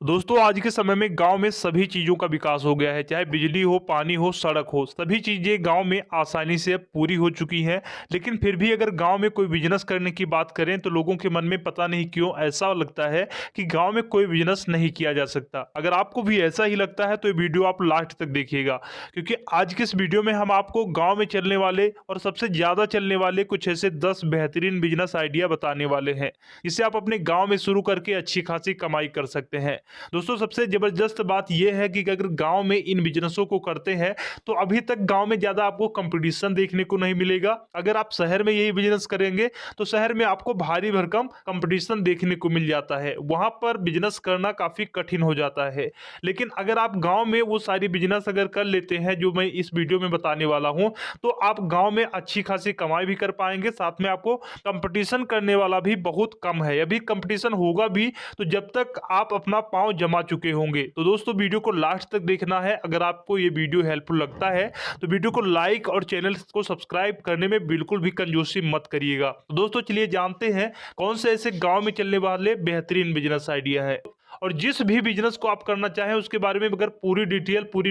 दोस्तों आज के समय में गांव में सभी चीज़ों का विकास हो गया है। चाहे बिजली हो, पानी हो, सड़क हो, सभी चीज़ें गांव में आसानी से अब पूरी हो चुकी हैं। लेकिन फिर भी अगर गांव में कोई बिजनेस करने की बात करें तो लोगों के मन में पता नहीं क्यों ऐसा लगता है कि गांव में कोई बिजनेस नहीं किया जा सकता। अगर आपको भी ऐसा ही लगता है तो ये वीडियो आप लास्ट तक देखिएगा, क्योंकि आज के इस वीडियो में हम आपको गाँव में चलने वाले और सबसे ज़्यादा चलने वाले कुछ ऐसे 10 बेहतरीन बिजनेस आइडिया बताने वाले हैं, जिससे आप अपने गाँव में शुरू करके अच्छी खासी कमाई कर सकते हैं। दोस्तों सबसे ज़बरदस्त बात यह है कि अगर गांव में इन बिजनेसों को करते हैं तो अभी तक गांव में ज़्यादा आपको कंपटीशन देखने को नहीं मिलेगा। अगर आप शहर में यही बिजनेस करेंगे तो शहर में आपको भारी भरकम कंपटीशन देखने को मिल जाता है, वहां पर बिजनेस करना काफ़ी कठिन हो जाता है। लेकिन अगर आप गाँव में वो सारी बिजनेस अगर कर लेते हैं जो मैं इस वीडियो में बताने वाला हूँ, तो आप गाँव में अच्छी खासी कमाई भी कर पाएंगे, साथ में आपको कंपटीशन करने वाला भी बहुत कम है। अभी कंपटीशन होगा भी तो जब तक आप अपना पाँव जमा चुके होंगे। तो दोस्तों वीडियो को लास्ट तक देखना है। अगर आपको ये वीडियो हेल्पफुल लगता है तो वीडियो को लाइक और चैनल को सब्सक्राइब करने में बिल्कुल भी कंजूसी मत करिएगा। तो दोस्तों चलिए जानते हैं कौन से ऐसे गांव में चलने वाले बेहतरीन बिजनेस आइडिया है। और जिस भी बिजनेस को आप करना चाहें उसके बारे में अगर पूरी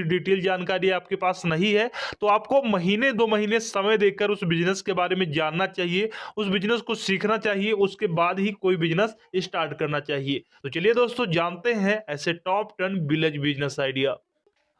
डिटेल जानकारी आपके पास नहीं है तो आपको महीने 2 महीने समय देकर उस बिजनेस के बारे में जानना चाहिए, उस बिजनेस को सीखना चाहिए, उसके बाद ही कोई बिजनेस स्टार्ट करना चाहिए। तो चलिए दोस्तों जानते हैं ऐसे टॉप 10 विलेज बिजनेस आइडिया।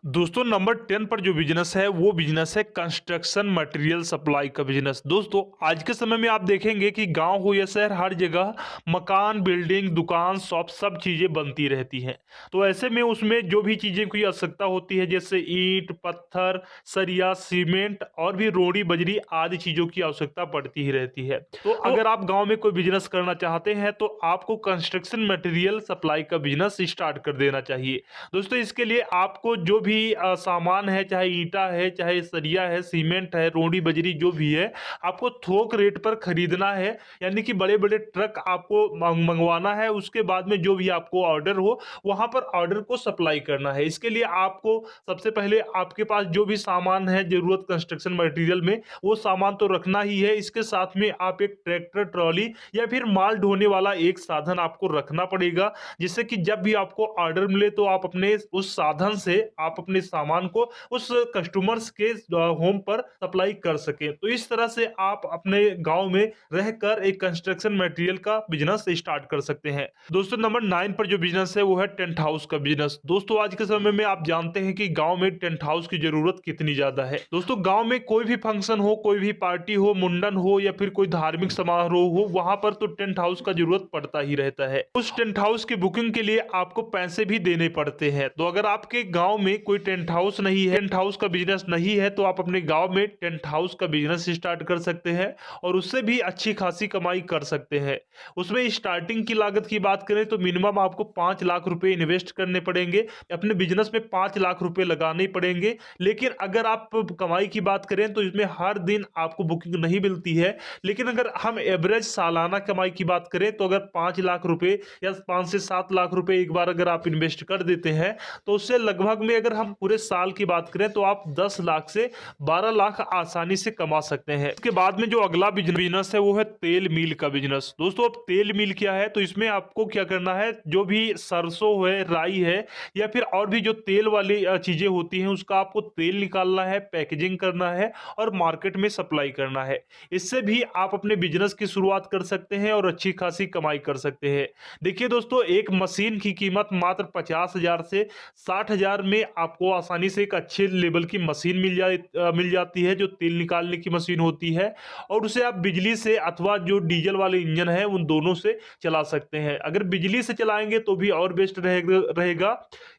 दोस्तों नंबर 10 पर जो बिजनेस है वो बिजनेस है कंस्ट्रक्शन मटेरियल सप्लाई का बिजनेस। दोस्तों आज के समय में आप देखेंगे कि गांव हो या शहर, हर जगह मकान, बिल्डिंग, दुकान, शॉप सब चीजें बनती रहती हैं। तो ऐसे में उसमें जो भी चीजें की आवश्यकता होती है जैसे ईंट, पत्थर, सरिया, सीमेंट और भी रोड़ी, बजरी आदि चीजों की आवश्यकता पड़ती ही रहती है। तो अगर आप गाँव में कोई बिजनेस करना चाहते हैं तो आपको कंस्ट्रक्शन मटेरियल सप्लाई का बिजनेस स्टार्ट कर देना चाहिए। दोस्तों इसके लिए आपको जो भी सामान है, चाहे ईंटा है, चाहे सरिया है, सीमेंट है, रोड़ी बजरी जो भी है, आपको थोक रेट पर खरीदना है। यानी कि बड़े बड़े ट्रक आपको मंगवाना है, उसके बाद में जो भी आपको ऑर्डर हो वहां पर ऑर्डर को सप्लाई करना है। इसके लिए आपको सबसे पहले आपके पास जो भी सामान है जरूरत कंस्ट्रक्शन मटेरियल में, वो सामान तो रखना ही है। इसके साथ में आप एक ट्रैक्टर, ट्रॉली या फिर माल ढोने वाला एक साधन आपको रखना पड़ेगा, जिससे कि जब भी आपको ऑर्डर मिले तो आप अपने उस साधन से आप अपने सामान को उस कस्टमर्स के होम पर सप्लाई कर सके। तो इस तरह से आप अपने गांव में रहकर एक कंस्ट्रक्शन मटेरियल का बिजनेस स्टार्ट कर सकते हैं। दोस्तों नंबर 9 पर जो बिजनेस है वो है टेंट हाउस का बिजनेस। दोस्तों आज के समय में आप जानते हैं कि गांव में टेंट हाउस की जरूरत कितनी ज्यादा है। दोस्तों गांव में कोई भी फंक्शन हो, कोई भी पार्टी हो, मुंडन हो या फिर कोई धार्मिक समारोह हो, वहां पर तो टेंट हाउस का जरूरत पड़ता ही रहता है। उस टेंट हाउस की बुकिंग के लिए आपको पैसे भी देने पड़ते हैं। तो अगर आपके गांव में कोई टेंट हाउस नहीं है, टेंट हाउस का बिजनेस नहीं है, तो आप अपने गांव में टेंट हाउस का बिजनेस स्टार्ट कर सकते हैं और उससे भी अच्छी खासी कमाई कर सकते हैं। उसमें स्टार्टिंग की लागत की बात करें तो मिनिमम आपको 5 लाख रुपए इन्वेस्ट करने पड़ेंगे, अपने बिजनेस में 5 लाख रुपए लगाने पड़ेंगे। लेकिन अगर आप कमाई की बात करें तो इसमें हर दिन आपको बुकिंग नहीं मिलती है। लेकिन अगर हम एवरेज सालाना कमाई की बात करें तो अगर 5 लाख रुपए या 5 से 7 लाख रुपए एक बार अगर आप इन्वेस्ट कर देते हैं तो उससे लगभग में अगर हम पूरे साल की बात करें तो आप 10 लाख से 12 लाख आसानी से कमा सकते हैं। इसके बाद में जो अगला बिजनेस है वो है तेल मिल का बिजनेस। दोस्तों अब तेल मिल क्या है, तो इसमें आपको क्या करना है, जो भी सरसों है, राई है या फिर और भी जो तेल वाली चीजें होती हैं उसका आपको तेल निकालना है, पैकेजिंग करना है और मार्केट में सप्लाई करना है। इससे भी आप अपने बिजनेस की शुरुआत कर सकते हैं और अच्छी खासी कमाई कर सकते हैं। देखिए दोस्तों एक मशीन की कीमत मात्र 50,000 से 60,000 में आपको आसानी से एक अच्छे लेवल की मशीन मिल जाती है, जो तेल निकालने की मशीन होती है। और उसे आप बिजली से अथवा जो डीजल वाले इंजन है उन दोनों से चला सकते हैं। अगर बिजली से चलाएंगे तो भी और बेस्ट रहेगा।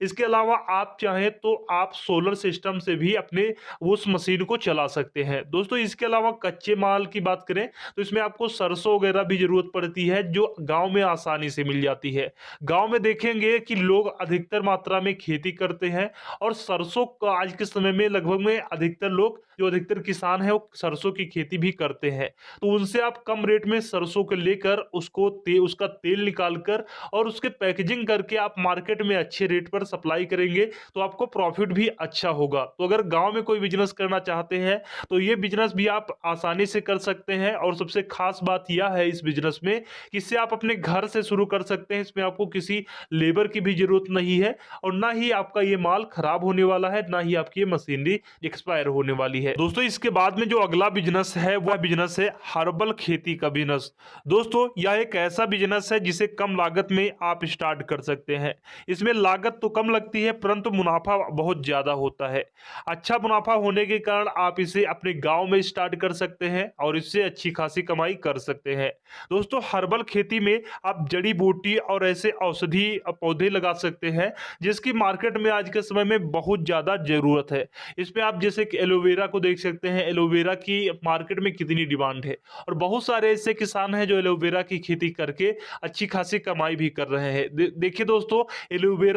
इसके अलावा आप चाहें तो आप सोलर सिस्टम से भी अपने उस मशीन को चला सकते हैं। दोस्तों इसके अलावा कच्चे माल की बात करें तो इसमें आपको सरसों वगैरह भी जरूरत पड़ती है, जो गांव में आसानी से मिल जाती है। गांव में देखेंगे कि लोग अधिकतर मात्रा में खेती करते हैं और सरसों का आज के समय में लगभग में अधिकतर किसान है वो सरसों की खेती भी करते हैं। तो उनसे आप कम रेट में सरसों को लेकर उसका तेल निकाल कर और उसके पैकेजिंग करके आप मार्केट में अच्छे रेट पर सप्लाई करेंगे तो आपको प्रॉफिट भी अच्छा होगा। तो अगर गांव में कोई बिजनेस करना चाहते हैं तो ये बिजनेस भी आप आसानी से कर सकते हैं। और सबसे खास बात यह है इस बिजनेस में कि इससे आप अपने घर से शुरू कर सकते हैं। इसमें आपको किसी लेबर की भी जरूरत नहीं है और ना ही आपका ये माल खराब होने वाला है, ना ही आपकी ये मशीनरी एक्सपायर होने वाली है। दोस्तों इसके बाद में जो अगला बिजनेस है वह बिजनेस है हर्बल खेती का बिजनेस। दोस्तों यह एक ऐसा बिजनेस है जिसे कम लागत में आप स्टार्ट कर सकते हैं। इसमें लागत तो कम लगती है परंतु मुनाफा बहुत ज्यादा होता है। अच्छा मुनाफा होने के कारण आप इसे अपने गांव में स्टार्ट कर सकते हैं और इससे अच्छी खासी कमाई कर सकते हैं। दोस्तों हर्बल खेती में आप जड़ी बूटी और ऐसे औषधि पौधे लगा सकते हैं जिसकी मार्केट में आज के समय में बहुत ज्यादा जरूरत है। इसमें आप जैसे कि एलोवेरा को देख सकते हैं, एलोवेरा की मार्केट में कितनी डिमांड है और बहुत सारे ऐसे किसान हैं जो एलोवेरा की खेती करके अच्छी खासी कमाई भी कर रहे हैं। देखिए दोस्तों,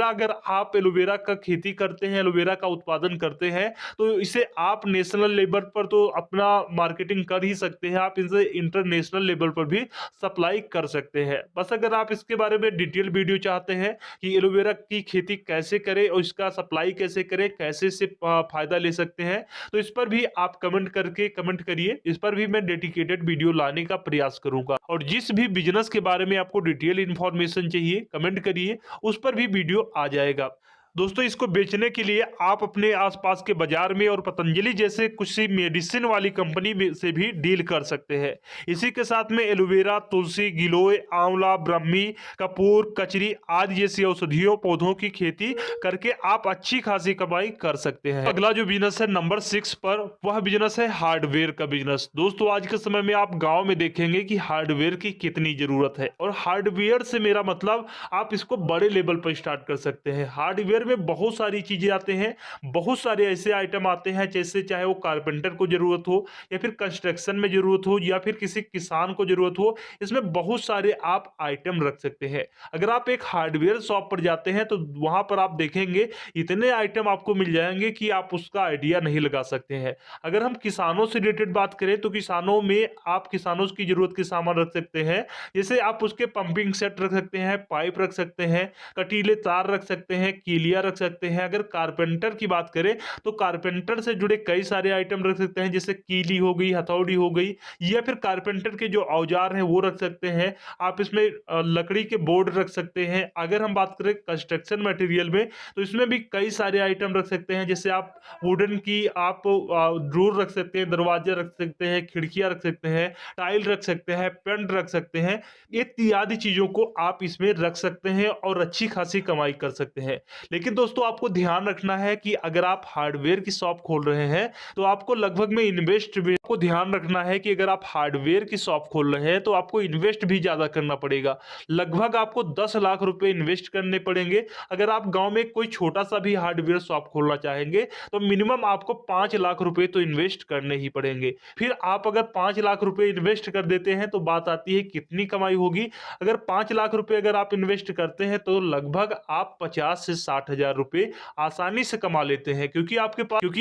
अगर आप एलोवेरा का खेती करते हैं, एलोवेरा का उत्पादन करते हैं तो इसे आप नेशनल लेवल पर तो अपना मार्केटिंग कर ही सकते हैं, आप इसे इंटरनेशनल लेवल पर भी सप्लाई कर सकते हैं। बस अगर आप इसके बारे में डिटेल वीडियो चाहते हैं कि एलोवेरा की खेती कैसे करें और इसका सप्लाई कैसे करें, कैसे से फायदा ले सकते हैं, तो इस पर भी आप कमेंट करिए। इस पर भी मैं डेडिकेटेड वीडियो लाने का प्रयास करूंगा। और जिस भी बिजनेस के बारे में आपको डिटेल इंफॉर्मेशन चाहिए कमेंट करिए, उस पर भी वीडियो आ जाएगा। दोस्तों इसको बेचने के लिए आप अपने आसपास के बाजार में और पतंजलि जैसे कुछ मेडिसिन वाली कंपनी से भी डील कर सकते हैं। इसी के साथ में एलोवेरा, तुलसी, गिलोय, आंवला, ब्रह्मी, कपूर, कचरी आदि जैसी औषधियों पौधों की खेती करके आप अच्छी खासी कमाई कर सकते हैं। अगला जो बिजनेस है नंबर 6 पर, वह बिजनेस है हार्डवेयर का बिजनेस। दोस्तों आज के समय में आप गांव में देखेंगे कि हार्डवेयर की कितनी जरूरत है और हार्डवेयर से मेरा मतलब आप इसको बड़े लेवल पर स्टार्ट कर सकते हैं। हार्डवेयर में बहुत सारी चीजें आते हैं, बहुत सारे ऐसे आइटम आते हैं जैसे चाहे वो कारपेंटर को जरूरत हो या फिर कंस्ट्रक्शन में जरूरत हो या फिर किसी किसान को जरूरत हो, इसमें बहुत सारे आप आइटम रख सकते हैं। अगर आप एक हार्डवेयर शॉप पर जाते हैं तो वहां पर आप देखेंगे इतने आइटम आपको मिल जाएंगे कि आप उसका आइडिया नहीं लगा सकते हैं। अगर हम किसानों से रिलेटेड बात करें तो किसानों में आप किसानों की जरूरत के सामान रख सकते हैं। जैसे आप उसके पंपिंग सेट रख सकते हैं, पाइप रख सकते हैं, कटीले तार रख सकते हैं, कीलिया रख सकते हैं। अगर कारपेंटर की बात करें तो कारपेंटर से जुड़े कई सारे आइटम रख सकते हैं, जैसे कीली हो गई, हथौड़ी हो गई, या फिर कारपेंटर के जो औजार हैं वो रख सकते हैं। आप इसमें लकड़ी के बोर्ड रख सकते हैं। अगर हम बात करें कंस्ट्रक्शन मटेरियल में तो इसमें भी कई सारे आइटम रख सकते हैं, जैसे आप वुडन की आप ड्रोर रख सकते हैं, दरवाजे रख सकते हैं, खिड़कियां रख सकते हैं, टाइल रख सकते हैं, पेंट रख सकते हैं। इत्यादि चीजों को आप इसमें रख सकते हैं और अच्छी खासी कमाई कर सकते हैं। लेकिन दोस्तों आपको ध्यान रखना है कि अगर आप हार्डवेयर की शॉप खोल रहे हैं तो आपको लगभग में इन्वेस्ट भी आपको ध्यान रखना है कि अगर आप हार्डवेयर की शॉप खोल रहे हैं तो आपको इन्वेस्ट भी ज्यादा करना पड़ेगा। लगभग आपको 10 लाख रुपए इन्वेस्ट करने पड़ेंगे। अगर आप गांव में कोई छोटा सा भी हार्डवेयर शॉप खोलना चाहेंगे तो मिनिमम आपको 5 लाख रुपए तो इन्वेस्ट करने ही पड़ेंगे। फिर आप अगर 5 लाख रुपए इन्वेस्ट कर देते हैं तो बात आती है कितनी कमाई होगी। अगर 5 लाख रुपए अगर आप इन्वेस्ट करते हैं तो लगभग आप 50 से 60,000 रुपए आसानी से कमा लेते हैं, क्योंकि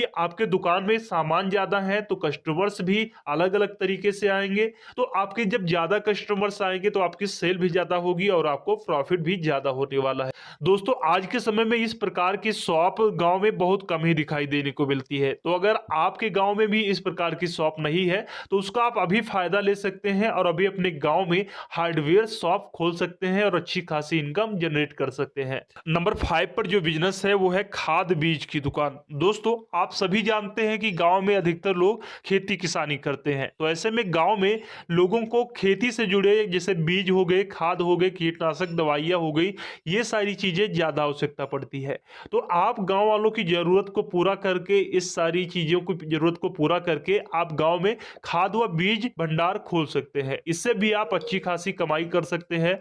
आपके दुकान में सामान ज्यादा है तो कस्टमर्स भी अलग अलग तरीके से आएंगे। तो आपके जब ज्यादा कस्टमर्स आएंगे तो आपकी सेल भी ज्यादा होगी और आपको प्रॉफिट भी ज्यादा होने वाला है। दोस्तों आज के समय में इस प्रकार की शॉप गांव में बहुत कम ही दिखाई देने को मिलती है। तो अगर आपके गांव में भी इस प्रकार की शॉप नहीं है तो उसका आप अभी फायदा ले सकते हैं और अभी अपने गांव में हार्डवेयर शॉप खोल सकते हैं और अच्छी खासी इनकम जनरेट कर सकते हैं। नंबर 5 पर जो बिजनेस है वो है खाद बीज की दुकान। दोस्तों आप सभी जानते हैं कि गांव में अधिकतर लोग खेती किसानी करते हैं, तो ऐसे में गांव में लोगों को खेती से जुड़े जैसे बीज हो गए, खाद हो गए, कीटनाशक दवाइयां हो गई, ये सारी चीजें ज्यादा आवश्यकता पड़ती है। तो आप गांव वालों की जरूरत को पूरा करके, इस सारी चीजों की जरूरत को पूरा करके आप गांव में खाद व बीज भंडार खोल सकते हैं। इससे भी आप अच्छी खासी कमाई कर सकते हैं।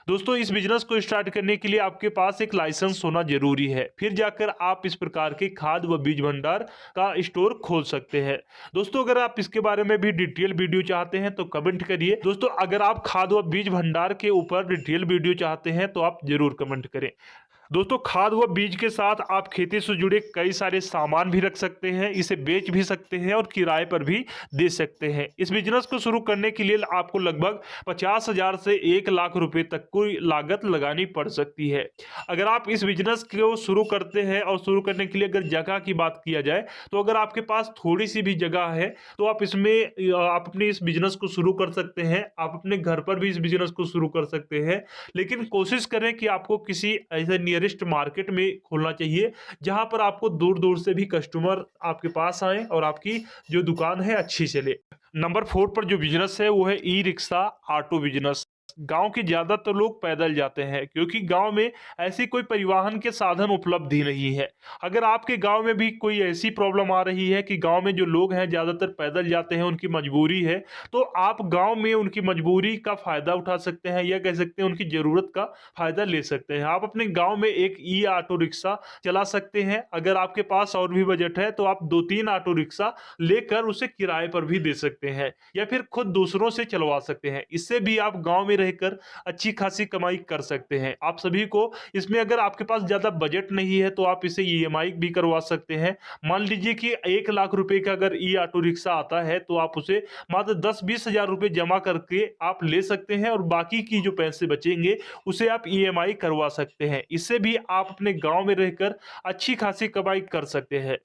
दोस्तों इस बिजनेस को स्टार्ट करने के लिए आपके पास एक लाइसेंस होना जरूरी है, फिर जाकर आप इस प्रकार के खाद व बीज भंडार का स्टोर खोल सकते हैं। दोस्तों अगर आप इसके बारे में भी डिटेल वीडियो चाहते हैं तो कमेंट करिए। दोस्तों अगर आप खाद व बीज भंडार के ऊपर डिटेल वीडियो चाहते हैं तो आप जरूर कमेंट करें। दोस्तों खाद व बीज के साथ आप खेती से जुड़े कई सारे सामान भी रख सकते हैं, इसे बेच भी सकते हैं और किराए पर भी दे सकते हैं। इस बिजनेस को शुरू करने के लिए आपको लगभग 50,000 से 1 लाख रुपए तक की लागत लगानी पड़ सकती है। अगर आप इस बिजनेस को शुरू करते हैं और शुरू करने के लिए अगर जगह की बात किया जाए तो अगर आपके पास थोड़ी सी भी जगह है तो आप इसमें आप अपने इस बिजनेस को शुरू कर सकते हैं। आप अपने घर पर भी इस बिजनेस को शुरू कर सकते हैं, लेकिन कोशिश करें कि आपको किसी ऐसे नियरेस्ट मार्केट में खोलना चाहिए जहां पर आपको दूर दूर से भी कस्टमर आपके पास आए और आपकी जो दुकान है अच्छी चले। नंबर 4 पर जो बिजनेस है वो है ई रिक्शा ऑटो बिजनेस। गांव के ज्यादातर लोग पैदल जाते हैं क्योंकि गांव में ऐसी कोई परिवहन के साधन उपलब्ध ही नहीं है। अगर आपके गांव में भी कोई ऐसी प्रॉब्लम आ रही है कि गांव में जो लोग हैं ज्यादातर पैदल जाते हैं, उनकी मजबूरी है, तो आप गांव में उनकी मजबूरी का फायदा उठा सकते हैं या कह सकते हैं उनकी जरूरत का फायदा ले सकते हैं। आप अपने गांव में एक ई ऑटो रिक्शा चला सकते हैं। अगर आपके पास और भी बजट है तो आप 2-3 ऑटो रिक्शा लेकर उसे किराए पर भी दे सकते हैं या फिर खुद दूसरों से चलवा सकते हैं। इससे भी आप गांव में रहकर अच्छी खासी कमाई कर सकते हैं। आप सभी को इसमें अगर आपके पास ज्यादा बजट नहीं है तो आप इसे ईएमआई भी करवा सकते हैं। मान लीजिए कि 1 लाख रुपए का अगर ई ऑटो रिक्शा आता है तो आप उसे मात्र 10-20 हजार रुपए जमा करके आप ले सकते हैं और बाकी की जो पैसे बचेंगे उसे आप ईएमआई करवा सकते हैं। इससे भी आप अपने गांव में रहकर अच्छी खासी कमाई कर सकते हैं।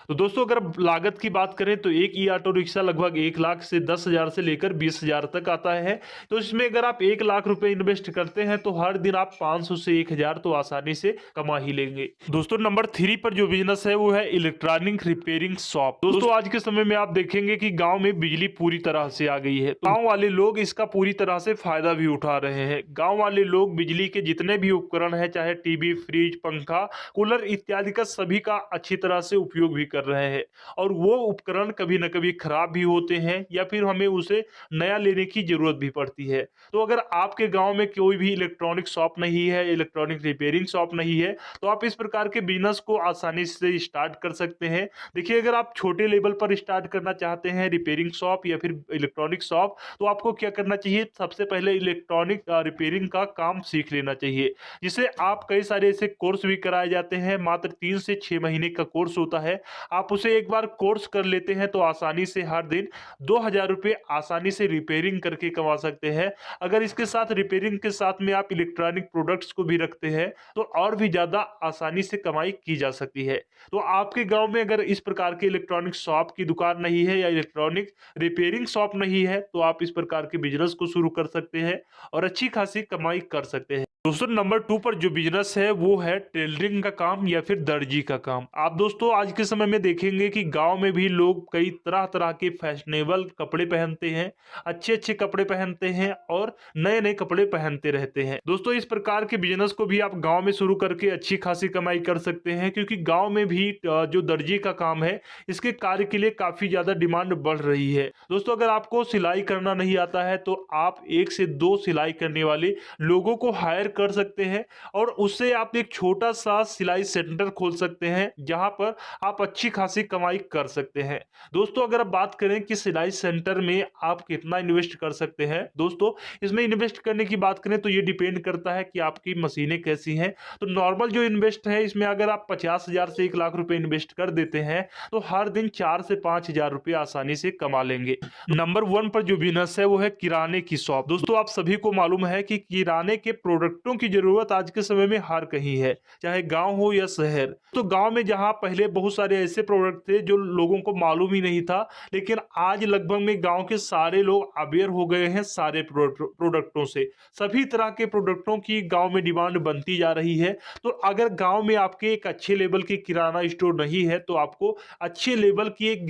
तो दोस्तों अगर लागत की बात करें तो एक ई ऑटो रिक्शा लगभग 1 लाख से 10 हजार से लेकर 20 हजार तक आता है। तो इसमें अगर आप 1 लाख रुपए इन्वेस्ट करते हैं तो हर दिन आप 500 से 1 हजार तो आसानी से कमा ही लेंगे। दोस्तों नंबर 3 पर जो बिजनेस है वो है इलेक्ट्रॉनिक रिपेयरिंग शॉप। दोस्तों आज के समय में आप देखेंगे कि गांव में बिजली पूरी तरह से आ गई है, गांव वाले लोग इसका पूरी तरह से फायदा भी उठा रहे हैं। गांव वाले लोग बिजली के जितने भी उपकरण है, चाहे टीवी, फ्रिज, पंखा, कूलर इत्यादि का सभी का अच्छी तरह से उपयोग भी कर रहे हैं और वो उपकरण कभी ना कभी खराब भी होते हैं या फिर हमें उसे नया लेने की जरूरत भी पड़ती है। तो अगर आपके गांव में कोई भी इलेक्ट्रॉनिक शॉप नहीं है, इलेक्ट्रॉनिक रिपेयरिंग शॉप नहीं है, तो आप इस प्रकार के बिजनेस को आसानी से स्टार्ट कर सकते हैं। देखिए अगर आप छोटे लेवल पर स्टार्ट करना चाहते हैं रिपेयरिंग शॉप या फिर इलेक्ट्रॉनिक शॉप, तो आपको क्या करना चाहिए, सबसे पहले इलेक्ट्रॉनिक रिपेयरिंग का काम सीख लेना चाहिए, जिसे आप कई सारे ऐसे कोर्स भी कराए जाते हैं। मात्र 3 से 6 महीने का कोर्स होता है। आप उसे एक बार कोर्स कर लेते हैं तो आसानी से हर दिन 2 हजार रुपये आसानी से रिपेयरिंग करके कमा सकते हैं। अगर इसके साथ रिपेयरिंग के साथ में आप इलेक्ट्रॉनिक प्रोडक्ट्स को भी रखते हैं तो और भी ज्यादा आसानी से कमाई की जा सकती है। तो आपके गांव में अगर इस प्रकार के इलेक्ट्रॉनिक शॉप की दुकान नहीं है या इलेक्ट्रॉनिक रिपेयरिंग शॉप नहीं है तो आप इस प्रकार के बिजनेस को शुरू कर सकते हैं और अच्छी खासी कमाई कर सकते हैं। दोस्तों नंबर 2 पर जो बिजनेस है वो है टेलरिंग का काम या फिर दर्जी का काम। आप दोस्तों आज के समय में देखेंगे कि गांव में भी लोग कई तरह तरह के फैशनेबल कपड़े पहनते हैं, अच्छे अच्छे कपड़े पहनते हैं और नए नए कपड़े पहनते रहते हैं। दोस्तों इस प्रकार के बिजनेस को भी आप गांव में शुरू करके अच्छी खासी कमाई कर सकते हैं, क्योंकि गांव में भी जो दर्जी का काम है इसके कार्य के लिए काफी ज्यादा डिमांड बढ़ रही है। दोस्तों अगर आपको सिलाई करना नहीं आता है तो आप 1 से 2 सिलाई करने वाले लोगों को हायर कर सकते हैं और उससे आप एक छोटा सा सिलाई सेंटर खोल सकते हैं जहां पर आप अच्छी खासी कमाई कर सकते हैं। दोस्तों अगर आप बात करें कि सिलाई सेंटर में आप कितना इन्वेस्ट कर सकते हैं, दोस्तों इसमें इन्वेस्ट करने की बात करें तो ये डिपेंड करता है कि आपकी मशीनें कैसी हैं। तो नॉर्मल जो इन्वेस्ट है इसमें अगर आप 50,000 से 1 लाख रुपए इन्वेस्ट कर देते हैं तो हर दिन 4 से 5 हजार रुपए आसानी से कमा लेंगे। नंबर 1 पर जो बिजनेस है वो है किराने की शॉप। दोस्तों आप सभी को मालूम है कि किराने के प्रोडक्टों की जरूरत आज के समय में हर कहीं है, चाहे गांव हो या शहर। तो गांव में जहां पहले बहुत सारे ऐसे प्रोडक्ट थे जो लोगों को मालूम ही नहीं था, लेकिन आज लगभग में गांव के सारे लोग अवेयर हो गए हैं सारे प्रोडक्टों से। सभी तरह के प्रोडक्टों की गांव में डिमांड बनती जा रही है। तो अगर गांव में आपके एक अच्छे लेवल की किराना स्टोर नहीं है तो आपको अच्छे लेवल की एक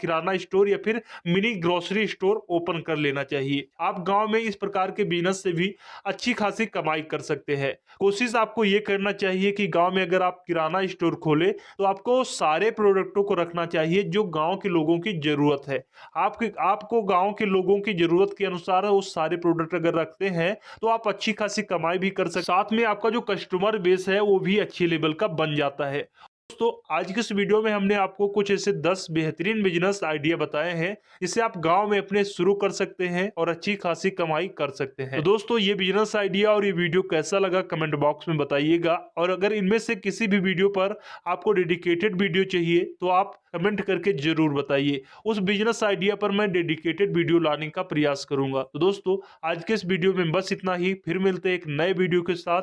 किराना स्टोर या फिर मिनी ग्रोसरी स्टोर ओपन कर लेना चाहिए। आप गांव में इस प्रकार के बिजनेस से भी अच्छी खासी कमाई कर कर सकते हैं। कोशिश आपको ये करना चाहिए कि गांव में अगर आप किराना स्टोर खोले तो आपको सारे प्रोडक्टों को रखना चाहिए जो गांव के लोगों की जरूरत है। आपको गांव के लोगों की जरूरत के अनुसार वो सारे प्रोडक्ट अगर रखते हैं तो आप अच्छी खासी कमाई भी कर सकते, साथ में आपका जो कस्टमर बेस है वो भी अच्छे लेवल का बन जाता है। दोस्तों, आज की इस वीडियो में हमने आपको कुछ ऐसे 10 बेहतरीन बिजनेस आइडिया बताए हैं जिसे आप गांव में अपने शुरू कर सकते हैं और अच्छी खासी कमाई कर सकते हैं। तो दोस्तों, ये बिजनेस आइडिया और ये वीडियो कैसा लगा कमेंट बॉक्स में बताइएगा, और अगर इनमें से किसी भी वीडियो पर आपको डेडिकेटेड वीडियो चाहिए तो आप कमेंट करके जरूर बताइए। उस बिजनेस आइडिया पर मैं डेडिकेटेड वीडियो लाने का प्रयास करूंगा। तो दोस्तों, आज के इस वीडियो में बस इतना ही। फिर मिलते हैं एक नए वीडियो के साथ।